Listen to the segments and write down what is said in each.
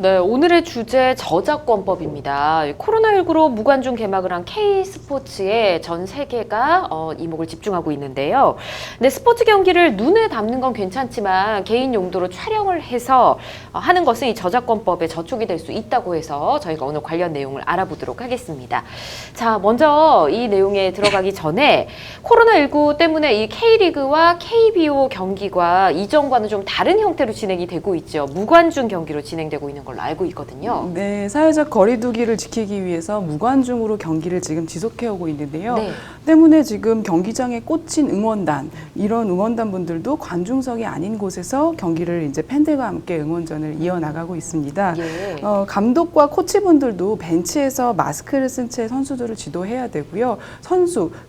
네, 오늘의 주제 저작권법입니다. 코로나19로 무관중 개막을 한 K스포츠에 전 세계가 이목을 집중하고 있는데요. 근데 스포츠 경기를 눈에 담는 건 괜찮지만 개인 용도로 촬영을 해서 하는 것은 이 저작권법에 저촉이 될 수 있다고 해서 저희가 오늘 관련 내용을 알아보도록 하겠습니다. 자, 먼저 이 내용에 들어가기 전에 코로나19 때문에 이 K리그와 KBO 경기가 이전과는 좀 다른 형태로 진행이 되고 있죠. 무관중 경기로 진행되고 있는 걸로 알고 있거든요. 네, 사회적 거리두기를 지키기 위해서 무관중으로 경기를 지금 지속해오고 있는데요. 네. 때문에 지금 경기장에 꽂힌 응원단, 이런 응원단 분들도 관중석이 아닌 곳에서 경기를 이제 팬들과 함께 응원전을 이어나가고 있습니다. 예. 감독과 코치분들도 벤치에서 마스크를 쓴 채 선수들을 지도해야 되고요.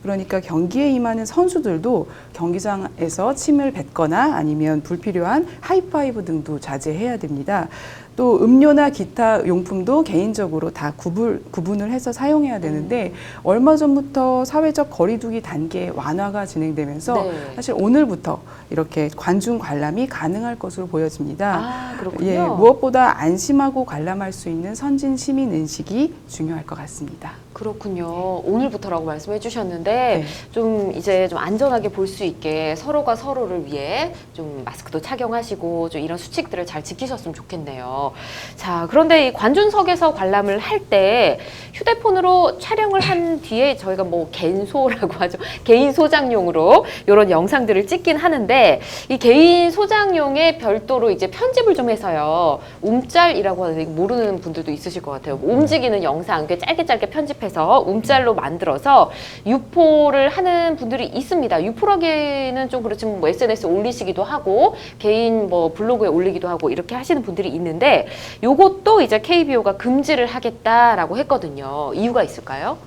그러니까 경기에 임하는 선수들도 경기장에서 침을 뱉거나 아니면 불필요한 하이파이브 등도 자제해야 됩니다. 또 음료나 기타 용품도 개인적으로 다 구분을 해서 사용해야 되는데 얼마 전부터 사회적 거리두기 단계 완화가 진행되면서 네. 사실 오늘부터 이렇게 관중 관람이 가능할 것으로 보여집니다. 아, 그렇군요. 예, 무엇보다 안심하고 관람할 수 있는 선진 시민 인식이 중요할 것 같습니다. 그렇군요. 오늘부터라고 말씀해 주셨는데 네. 좀 이제 좀 안전하게 볼 수 있게 서로가 서로를 위해 좀 마스크도 착용하시고 좀 이런 수칙들을 잘 지키셨으면 좋겠네요. 자, 그런데 이 관중석에서 관람을 할 때 휴대폰으로 촬영을 한 뒤에 저희가 뭐 갠소라고 하죠. 개인 소장용으로 이런 영상들을 찍긴 하는데 이 개인 소장용에 별도로 이제 편집을 좀 해서요. 움짤이라고 하는데 모르는 분들도 있으실 것 같아요. 움직이는 영상 짧게 편집해서 움짤로 만들어서 유포를 하는 분들이 있습니다. 유포라기에는 좀 그렇지만 뭐 SNS에 올리시기도 하고 개인 뭐 블로그에 올리기도 하고 이렇게 하시는 분들이 있는데 요것도 이제 KBO가 금지를 하겠다라고 했거든요. 이유가 있을까요?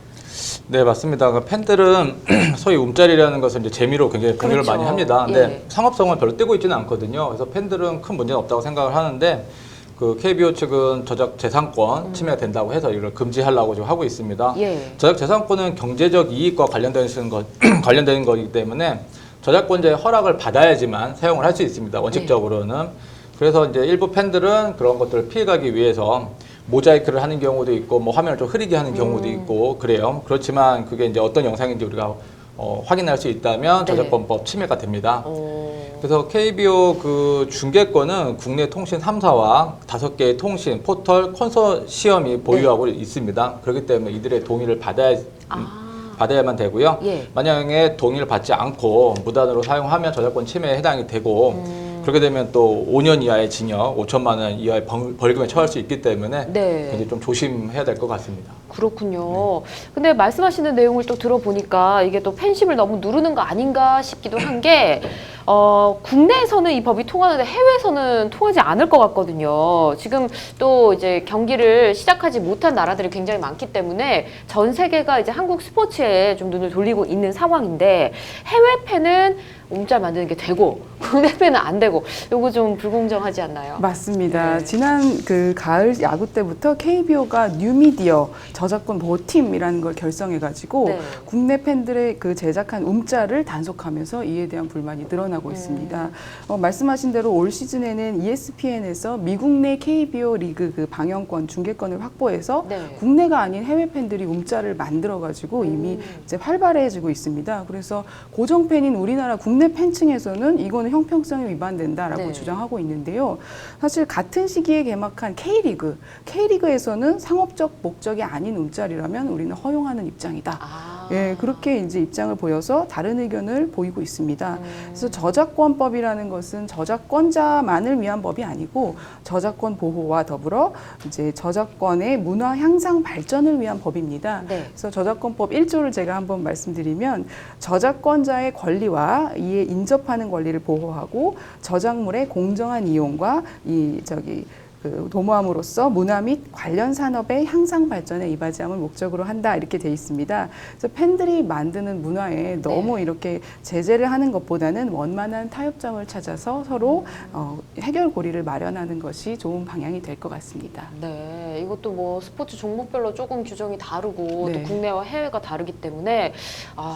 네, 맞습니다. 그 팬들은 소위 움짤이라는 것을 이제 재미로 굉장히 공유를 그렇죠. 많이 합니다. 근데 예. 상업성을 별로 띄고 있지는 않거든요. 그래서 팬들은 큰 문제는 없다고 생각을 하는데 그 KBO 측은 저작 재산권 침해가 된다고 해서 이걸 금지하려고 지금 하고 있습니다. 예. 저작 재산권은 경제적 이익과 관련되는 거기 때문에 저작권자의 허락을 받아야지만 사용을 할 수 있습니다. 원칙적으로는. 그래서 이제 일부 팬들은 그런 것들을 피해가기 위해서 모자이크를 하는 경우도 있고 뭐 화면을 좀 흐리게 하는 경우도 있고 그래요. 그렇지만 그게 이제 어떤 영상인지 우리가 확인할 수 있다면 네. 저작권법 침해가 됩니다. 그래서 KBO 그 중계권은 국내 통신 3사와 5개의 통신, 포털, 컨소시엄이 보유하고 있습니다. 그렇기 때문에 이들의 동의를 받아야만 되고요. 예. 만약에 동의를 받지 않고 무단으로 사용하면 저작권 침해에 해당이 되고 그렇게 되면 또 5년 이하의 징역, 5천만 원 이하의 벌금에 처할 수 있기 때문에 네. 굉장히 좀 조심해야 될 것 같습니다. 그렇군요. 근데 말씀하시는 내용을 또 들어보니까 이게 또 팬심을 너무 누르는 거 아닌가 싶기도 한 게 국내에서는 이 법이 통하는데 해외에서는 통하지 않을 것 같거든요. 지금 또 이제 경기를 시작하지 못한 나라들이 굉장히 많기 때문에 전 세계가 이제 한국 스포츠에 좀 눈을 돌리고 있는 상황인데 해외 팬은 움짤 만드는 게 되고 국내 팬은 안 되고 요거 좀 불공정하지 않나요? 맞습니다. 네. 지난 그 가을 야구 때부터 KBO가 뉴미디어 저작권 보호팀이라는 걸 결성해가지고 네. 국내 팬들의 그 제작한 움짤을 단속하면서 이에 대한 불만이 늘어나고 있습니다. 말씀하신 대로 올 시즌에는 ESPN에서 미국 내 KBO 리그 그 방영권, 중계권을 확보해서 네. 국내가 아닌 해외 팬들이 움짤을 만들어가지고 이미 이제 활발해지고 있습니다. 그래서 고정 팬인 우리나라 국내 팬층에서는 이거는 형평성에 위반된다라고 네. 주장하고 있는데요. 사실 같은 시기에 개막한 K리그에서는 상업적 목적이 아닌 움짤이라면 우리는 허용하는 입장이다. 예, 그렇게 이제 입장을 보여서 다른 의견을 보이고 있습니다. 그래서 저작권법이라는 것은 저작권자만을 위한 법이 아니고 저작권 보호와 더불어 이제 저작권의 문화 향상 발전을 위한 법입니다. 네. 그래서 저작권법 1조를 제가 한번 말씀드리면 저작권자의 권리와 이에 인접하는 권리를 보호하고 저작물의 공정한 이용과 그 도모함으로써 문화 및 관련 산업의 향상 발전에 이바지함을 목적으로 한다 이렇게 돼 있습니다. 그래서 팬들이 만드는 문화에 너무 이렇게 제재를 하는 것보다는 원만한 타협점을 찾아서 서로 해결고리를 마련하는 것이 좋은 방향이 될 것 같습니다. 네, 이것도 뭐 스포츠 종목별로 조금 규정이 다르고 네. 또 국내와 해외가 다르기 때문에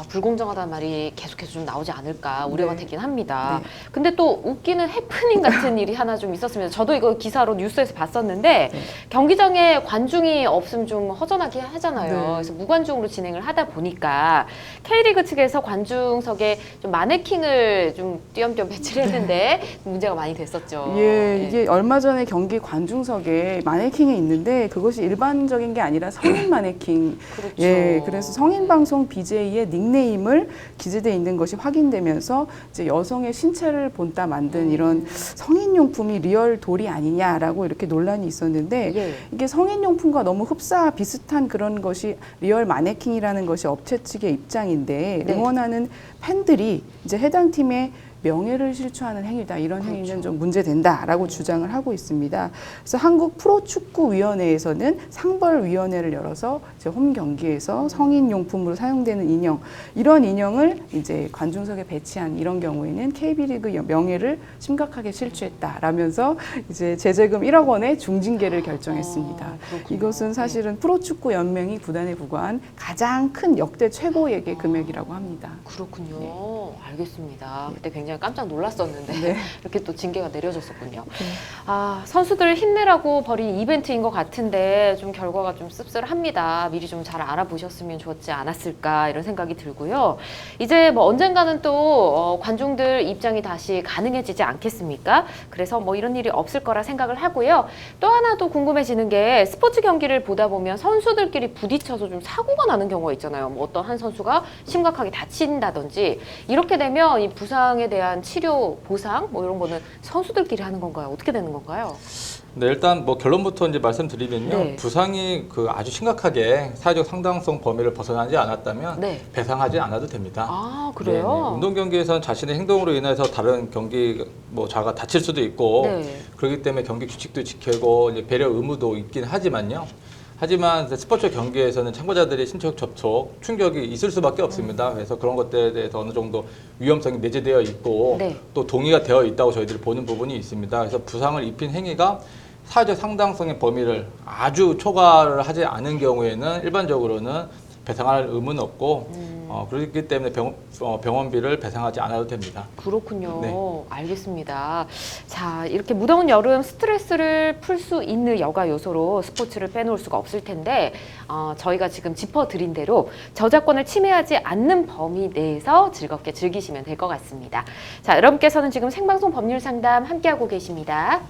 불공정하다는 말이 계속해서 좀 나오지 않을까 우려가 네. 되긴 합니다. 네. 근데 또 웃기는 해프닝 같은 일이 하나 좀 있었습니다. 저도 이거 기사로 뉴스를 뉴스에서 봤었는데 경기장에 관중이 없으면 좀 허전하게 하잖아요. 네. 그래서 무관중으로 진행을 하다 보니까 K리그 측에서 관중석에 좀 마네킹을 좀 띄엄띄엄 배치를 했는데 문제가 많이 됐었죠. 예, 네. 이게 얼마 전에 경기 관중석에 마네킹이 있는데 그것이 일반적인 게 아니라 성인 마네킹. 그렇죠. 예, 그래서 성인 방송 BJ의 닉네임을 기재돼 있는 것이 확인되면서 이제 여성의 신체를 본따 만든 이런 성인용품이 리얼 돌이 아니냐라고 이렇게 논란이 있었는데 예. 이게 성인용품과 너무 흡사 비슷한 그런 것이 리얼 마네킹이라는 것이 업체 측의 입장인데 네. 응원하는 팬들이 이제 해당 팀의 명예를 실추하는 행위다. 이런 그렇죠. 행위는 좀 문제된다라고 주장을 하고 있습니다. 그래서 한국 프로축구위원회에서는 상벌위원회를 열어서 이제 홈 경기에서 성인용품으로 사용되는 인형, 이런 인형을 이제 관중석에 배치한 이런 경우에는 KB리그 명예를 심각하게 실추했다라면서 이제 제재금 1억 원의 중징계를 결정했습니다. 그렇군요. 이것은 사실은 프로축구연맹이 구단에 부과한 가장 큰 역대 최고액의 금액이라고 합니다. 그렇군요. 알겠습니다. 그때 굉장히 깜짝 놀랐었는데 네. 이렇게 또 징계가 내려졌었군요. 아, 선수들 힘내라고 벌인 이벤트인 것 같은데 좀 결과가 좀 씁쓸합니다. 미리 좀 잘 알아보셨으면 좋지 않았을까 이런 생각이 들고요. 이제 뭐 언젠가는 또 관중들 입장이 다시 가능해지지 않겠습니까? 그래서 뭐 이런 일이 없을 거라 생각을 하고요. 또 하나 또 궁금해지는 게 스포츠 경기를 보다 보면 선수들끼리 부딪혀서 좀 사고가 나는 경우가 있잖아요. 뭐 어떤 한 선수가 심각하게 다친다든지 이렇게 되면 이 부상에 대한 치료 보상 뭐 이런 거는 선수들끼리 하는 건가요? 어떻게 되는 건가요? 네, 일단 뭐 결론부터 이제 말씀드리면요. 네. 부상이 그 아주 심각하게 사회적 상당성 범위를 벗어나지 않았다면 네. 배상하지 않아도 됩니다. 아, 네, 그래요? 운동 경기에서는 자신의 행동으로 인해서 다른 경기 뭐 자가 다칠 수도 있고 네. 그렇기 때문에 경기 규칙도 지키고 이제 배려 의무도 있긴 하지만요. 하지만 스포츠 경기에서는 참가자들의 신체적 접촉, 충격이 있을 수밖에 없습니다. 그래서 그런 것들에 대해서 어느 정도 위험성이 내재되어 있고 네. 또 동의가 되어 있다고 저희들이 보는 부분이 있습니다. 그래서 부상을 입힌 행위가 사회적 상당성의 범위를 아주 초과를 하지 않은 경우에는 일반적으로는 배상할 의무는 없고 그렇기 때문에 병원비를 배상하지 않아도 됩니다. 그렇군요. 네. 알겠습니다. 자, 이렇게 무더운 여름 스트레스를 풀 수 있는 여가 요소로 스포츠를 빼놓을 수가 없을 텐데 저희가 지금 짚어드린 대로 저작권을 침해하지 않는 범위 내에서 즐겁게 즐기시면 될 것 같습니다. 자, 여러분께서는 지금 생방송 법률 상담 함께하고 계십니다.